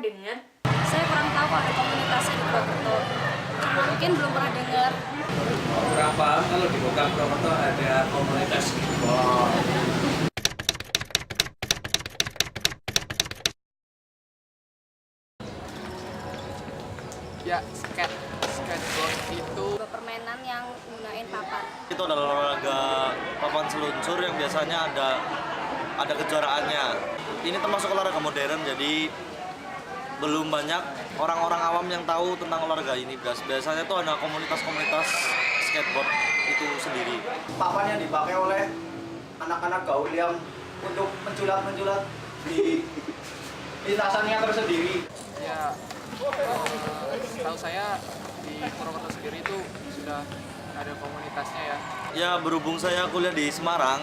dengar? Saya kurang tahu kalau ada komunitasnya di Purwokerto. Mungkin belum pernah dengar. Kurang paham kalau di Kota Purwokerto ada komunitas skateboard. Ya, skateboard itu Permainan yang gunain papan. Itu adalah olahraga papan seluncur yang biasanya ada kejuaraannya. Ini termasuk olahraga modern, jadi belum banyak orang-orang awam yang tahu tentang olahraga ini. Biasanya tuh ada komunitas-komunitas skateboard itu sendiri. Papan yang dipakai oleh anak-anak gaul yang untuk menculat-menculat di lintasannya tersendiri. ya tahu saya di Purwokerto sendiri itu sudah ada komunitasnya ya. Ya, berhubung saya kuliah di Semarang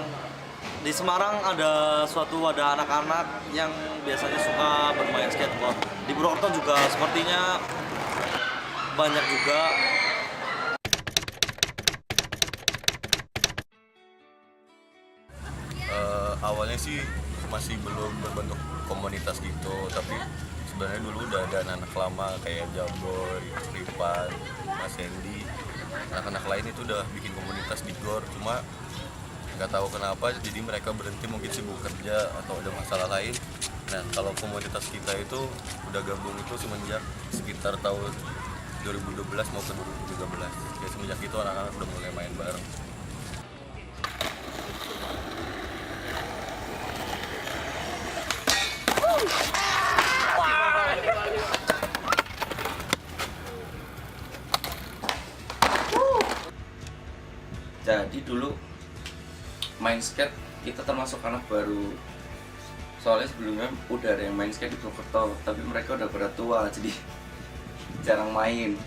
ada suatu wadah anak-anak yang biasanya suka bermain skateboard. Di Purwokerto juga sepertinya banyak juga. Awalnya sih masih belum berbentuk komunitas gitu, tapi sebenarnya dulu udah ada anak-anak lama kayak Jamboy, Ripan, Mas Hendy, anak-anak lain itu udah bikin komunitas di GOR, cuma nggak tahu kenapa jadi mereka berhenti, mungkin sibuk kerja atau ada masalah lain. Nah, kalau komunitas kita itu udah gabung itu semenjak sekitar tahun 2012 maupun 2013. Ya, semenjak itu anak-anak udah mulai main bareng. Jadi dulu main skate kita termasuk anak baru. Soalnya sebelumnya udah ada yang main skate di Purwokerto, tapi mereka udah pada tua jadi jarang main.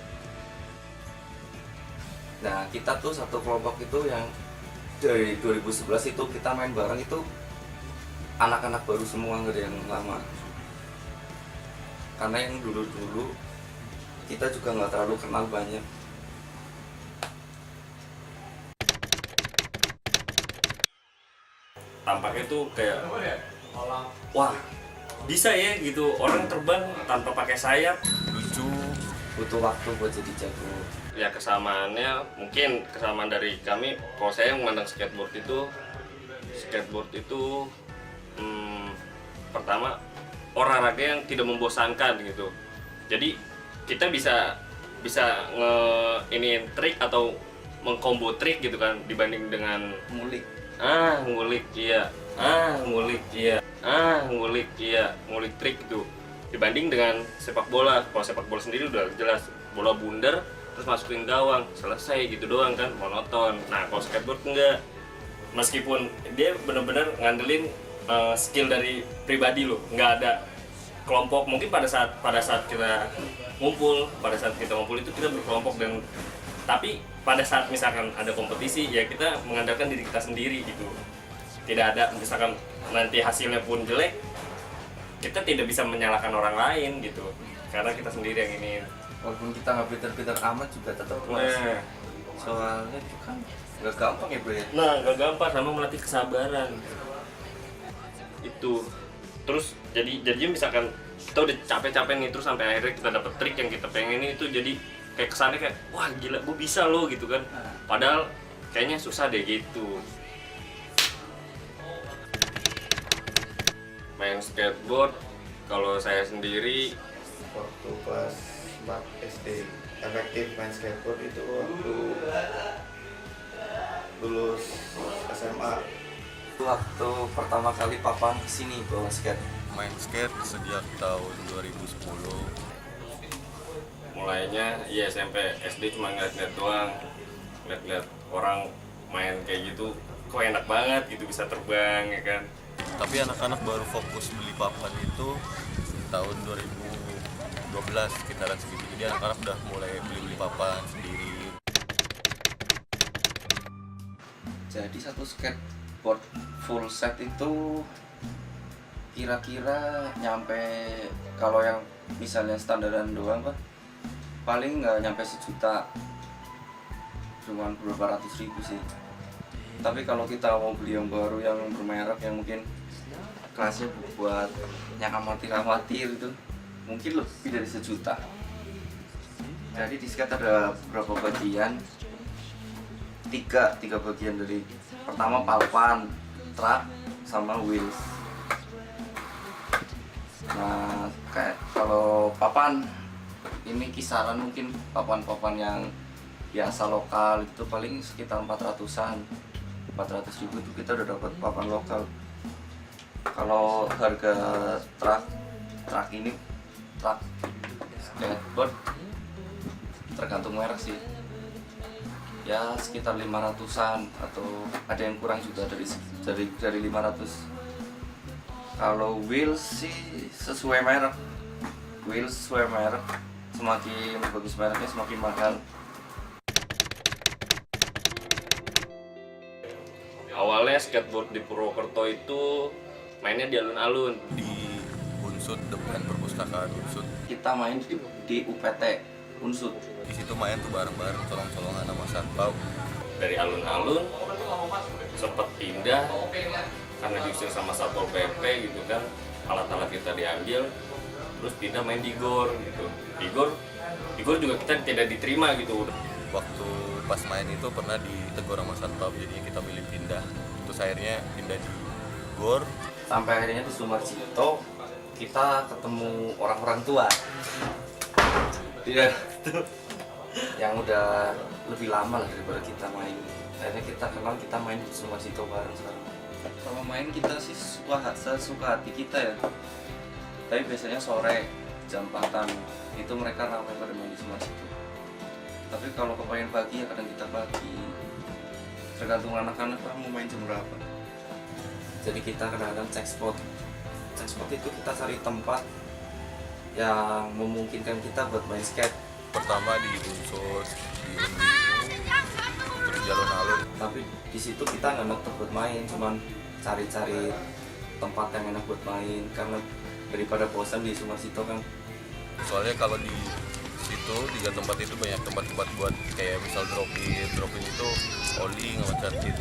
Nah, kita tuh satu kelompok itu yang dari 2011 itu kita main bareng, itu anak-anak baru semua, nggak ada yang lama. Karena yang dulu-dulu kita juga nggak terlalu kenal banyak. Tampaknya tuh kayak wah bisa ya gitu, orang terbang tanpa pakai sayap, Lucu, butuh waktu buat jadi jago. ya kesamaannya mungkin kesamaan dari kami. Kalau saya memandang skateboard itu pertama olahraga yang tidak membosankan gitu. Jadi kita bisa iniin trik atau mengkombo trik gitu kan, dibanding dengan Ngulik. ngulik trik gitu, dibanding dengan sepak bola. Kalau sepak bola sendiri udah jelas, bola bundar terus masukin gawang, selesai gitu doang kan, monoton. Nah, kalau skateboard enggak, meskipun dia benar-benar ngandelin skill dari pribadi lo, nggak ada kelompok. Mungkin pada saat kita ngumpul itu kita berkelompok, dan tapi pada saat misalkan ada kompetisi ya kita mengandalkan diri kita sendiri gitu. Tidak ada misalkan nanti hasilnya pun jelek, kita tidak bisa menyalahkan orang lain gitu, karena kita sendiri yang ini. Walaupun kita nggak pinter-pinter amat juga tetap puas. Nah, Soalnya itu kan nggak gampang ya, Bro ya. nah gak gampang, sama melatih kesabaran itu. Terus jadi misalkan kita udah capek-capek nih, terus sampai akhirnya kita dapet trik yang kita pengen itu, jadi kayak kesannya kayak wah gila gue bisa loh gitu kan, padahal kayaknya susah deh gitu. Main skateboard kalau saya sendiri Waktu kelas 4 SD efektif main skateboard itu waktu lulus SMA. Waktu pertama kali papan kesini bawa skate. Main skate sejak tahun 2010. mulainya ya SMP, SD cuma ngeliat-ngeliat doang, ngeliat-ngeliat orang main kayak gitu, kok enak banget gitu, bisa terbang ya kan. Tapi anak-anak baru fokus beli papan itu tahun 2012 sekitaran segitu. Jadi anak-anak udah mulai beli papan sendiri. Jadi satu skateboard full set itu kira-kira nyampe, kalau yang misalnya standaran doang Pak, paling nggak nyampe 1 juta, cuman beberapa ratus ribu sih. Tapi kalau kita mau beli yang baru yang bermerek, yang mungkin kelasnya buat yang amatir itu mungkin lebih dari 1 juta. Jadi di skate ada beberapa bagian, tiga bagian. Dari pertama papan, track, sama wheels. Nah, kayak kalau papan ini kisaran mungkin papan-papan yang biasa lokal itu paling sekitar 400-an, 400.000 itu kita udah dapat papan lokal. Kalau harga track skateboard tergantung merek sih, ya sekitar 500-an atau ada yang kurang juga dari 500. Kalau wheels sih sesuai merek, semakin bagus mereknya semakin mahal. Awalnya skateboard di Purwokerto itu mainnya di alun-alun. Di Unsud, depan perpustakaan Unsud. Kita main di UPT Unsud. Di situ main tuh bareng-bareng, colong-colongan sama satpam. Dari alun-alun sempat pindah karena diusir sama Satpol PP gitu kan, alat-alat kita diambil, terus pindah main di GOR gitu. Di GOR juga kita tidak diterima gitu. Waktu pas main itu pernah ditegur sama satpam, jadi kita milih pindah. Terus akhirnya pindah di GOR. Sampai akhirnya di Sumarjito kita ketemu orang-orang tua. Tidak, yang udah lebih lama lah daripada kita main. Akhirnya kita kenal, kita main di Sumarjito bareng sekarang. Kalau main kita sih suka hati kita ya. Tapi biasanya sore jam 4-an itu mereka ramai pada main di Sumarjito. Tapi kalau kepengen pagi ya kadang kita pagi. Tergantung anak-anak mau main jam berapa. Jadi kita kadang-kadang cek spot itu kita cari tempat yang memungkinkan kita buat main skate. Pertama di Unsud, di Undi, terus di alun-alun. Tapi di situ kita nggak nutup buat main, cuman cari-cari tempat yang enak buat main karena daripada bosan di Sumarjito kan. Soalnya kalau di situ 3 tempat itu banyak tempat-tempat buat kayak misal drop-in itu ollie ngeloncatin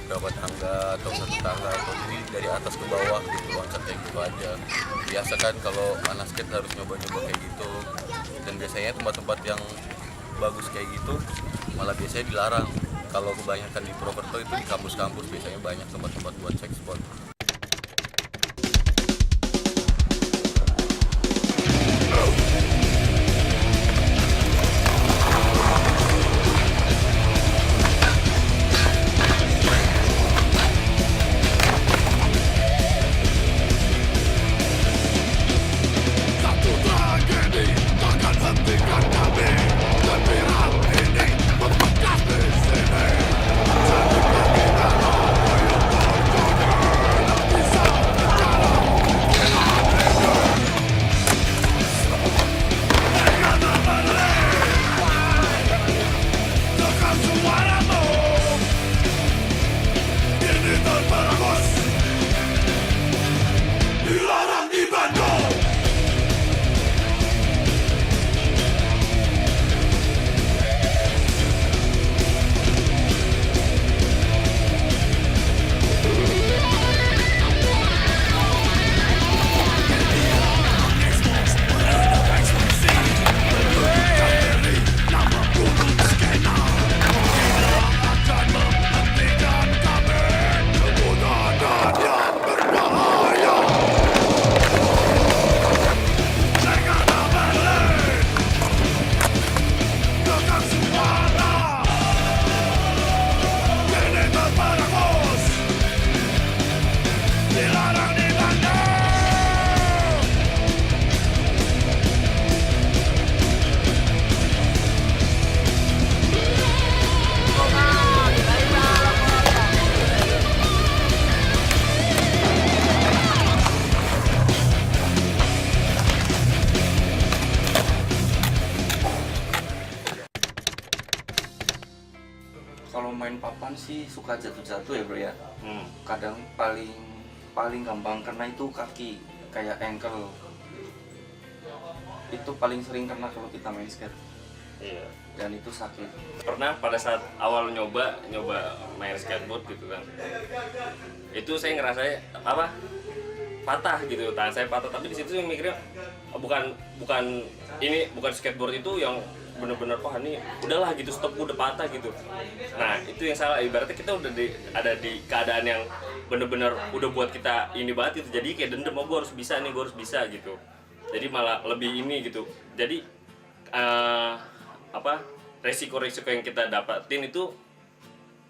berapa tangga atau 1 tangga, atau jadi dari atas ke bawah gitu, loncat kayak gitu aja. Biasa kan kalau anak skate harus nyoba-nyoba kayak gitu, dan biasanya tempat-tempat yang bagus kayak gitu malah biasanya dilarang. Kalau kebanyakan di Purwokerto itu di kampus-kampus biasanya banyak tempat-tempat buat check spot. Kalau main papan sih suka jatuh-jatuh ya bro ya. Kadang paling gampang kena itu kaki, kayak ankle. Itu paling sering kena kalau kita main skate. Iya. Dan itu sakit. Pernah pada saat awal nyoba main skateboard gitu kan, itu saya ngerasa apa patah gitu, tangan saya patah. Tapi di situ saya mikirnya bukan skateboard itu yang bener-bener wah ini udahlah gitu, stop, udah patah gitu. Nah itu yang salah, ibaratnya kita udah ada di keadaan yang bener-bener udah buat kita ini banget gitu, jadi kayak dendam, oh gue harus bisa nih, gue harus bisa gitu. Jadi malah lebih ini gitu. Jadi resiko-resiko yang kita dapatin itu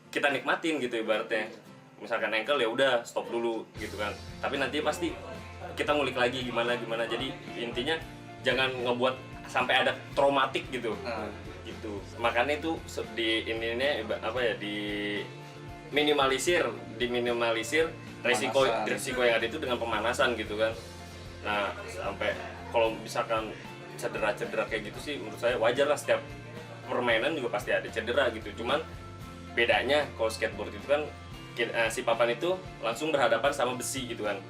kita nikmatin gitu ibaratnya. Misalkan ankle ya udah stop dulu gitu kan, tapi nanti pasti kita ngulik lagi gimana. Jadi intinya jangan ngebuat sampai ada traumatik gitu. Gitu. Makanya itu di diminimalisir resiko yang ada itu dengan pemanasan gitu kan. Nah, sampai kalau misalkan cedera kayak gitu sih menurut saya wajar lah, setiap permainan juga pasti ada cedera gitu. Cuman bedanya kalau skateboard itu kan si papan itu langsung berhadapan sama besi gitu kan.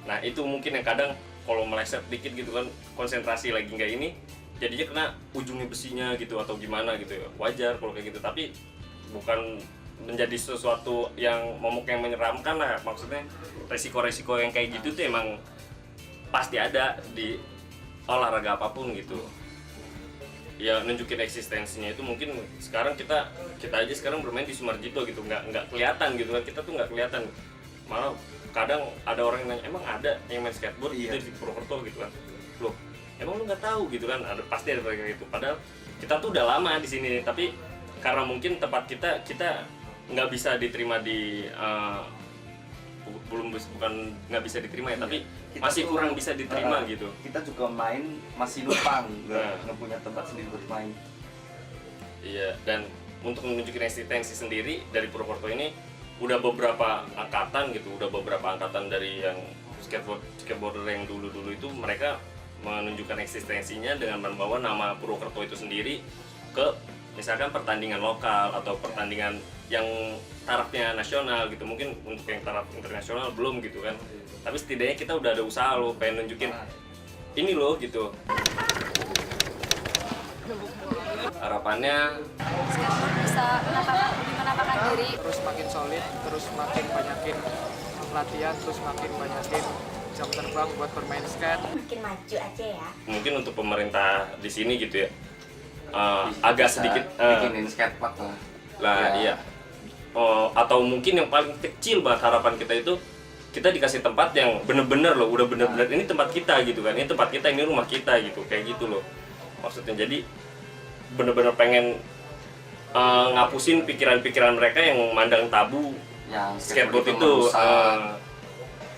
Nah, itu mungkin yang kadang kalau meleset dikit gitu kan, konsentrasi lagi nggak ini, jadinya kena ujungnya besinya gitu atau gimana gitu ya. Wajar kalau kayak gitu, tapi bukan menjadi sesuatu yang momok yang menyeramkan lah. Maksudnya resiko-resiko yang kayak gitu tuh emang pasti ada di olahraga apapun gitu. Ya nunjukin eksistensinya itu mungkin sekarang kita aja sekarang bermain di Sumarjito gitu, nggak kelihatan gitu kan, kita tuh nggak kelihatan. Malah kadang ada orang yang nanya, emang ada yang main skateboard gitu di Purwokerto gitu kan, loh emang lu nggak tahu gitu kan, pasti ada kayak gitu. Padahal kita tuh udah lama di sini, tapi karena mungkin tempat kita nggak bisa diterima di bukan nggak bisa diterima ya, tapi kita masih kurang bisa diterima gitu. Kita juga main masih numpang, nggak punya tempat sendiri buat main. Iya, dan untuk menunjukkan eksistensi sendiri dari Purwokerto ini udah beberapa angkatan gitu, dari yang skateboarder yang dulu itu mereka menunjukkan eksistensinya dengan membawa nama Purwokerto itu sendiri ke misalkan pertandingan lokal atau pertandingan yang tarafnya nasional gitu. Mungkin untuk yang taraf internasional belum gitu kan, tapi setidaknya kita udah ada usaha loh, pengen nunjukin ini loh gitu. Harapannya Skateboard bisa menampakkan diri. Terus makin solid, terus makin banyakin latihan, terus makin banyakin jam terbang buat bermain skate. Makin maju aja ya. mungkin untuk pemerintah di sini gitu ya, agak sedikit bikinin skatepark lah. Iya. Atau mungkin yang paling kecil banget harapan kita itu kita dikasih tempat yang bener-bener loh, udah bener-bener ini tempat kita gitu kan, ini tempat kita, ini rumah kita gitu, kayak gitu loh maksudnya. Jadi bener-bener pengen ngapusin pikiran-pikiran mereka yang memandang tabu Yang skateboard itu.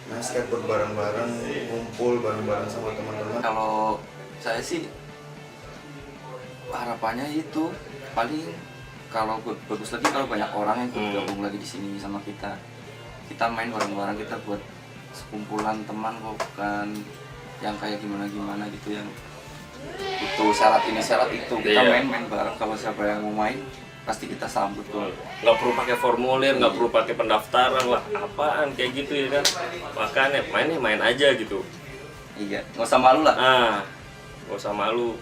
Nah, skateboard bareng-bareng, ngumpul bareng-bareng sama teman-teman. Kalau saya sih harapannya itu paling kalau bagus lagi kalau banyak orang yang gabung lagi di sini sama kita. Kita main bareng-bareng, kita buat sekumpulan teman kok, bukan yang kayak gimana-gimana gitu yang itu syarat ini syarat itu. Kita main bareng, kalau siapa yang mau main pasti kita sambut kok. Nggak perlu pakai formulir, nggak perlu pakai pendaftaran lah, apaan kayak gitu ya kan. Makanya main aja gitu. Iya, nggak usah malu lah. Nggak usah malu.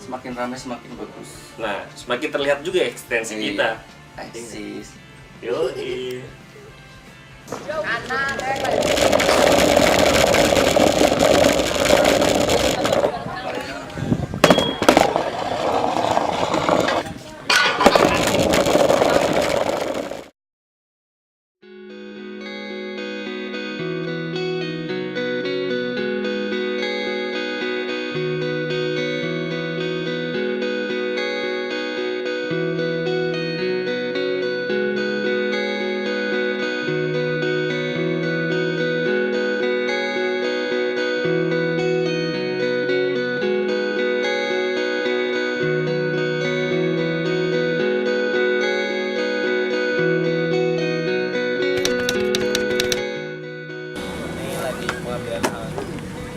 Semakin ramai semakin bagus. Nah, semakin terlihat juga eksistensi kita. Eksis. Yoi.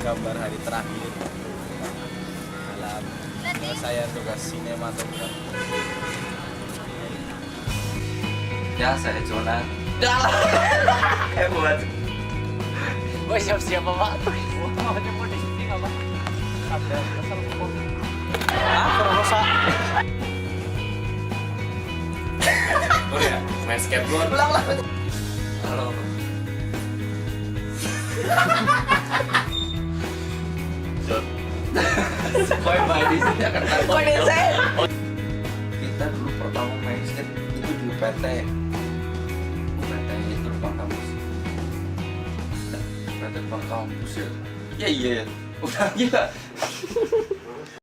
gambar hari terakhir dalam penyelesaian tugas sinematografi. Ya, saya Jonah. Buat. Woi, siap-siap Pak. Mau nyebut di sini apa? Ada kesel kok. Rosa. Oh ya, main skateboard. Ulang lah. Halo. Bye-bye di sini akan kita dulu pertama main skate itu di UPT. UPT itu depan kampus. UPT depan kampus ya. Iya. Udah gila.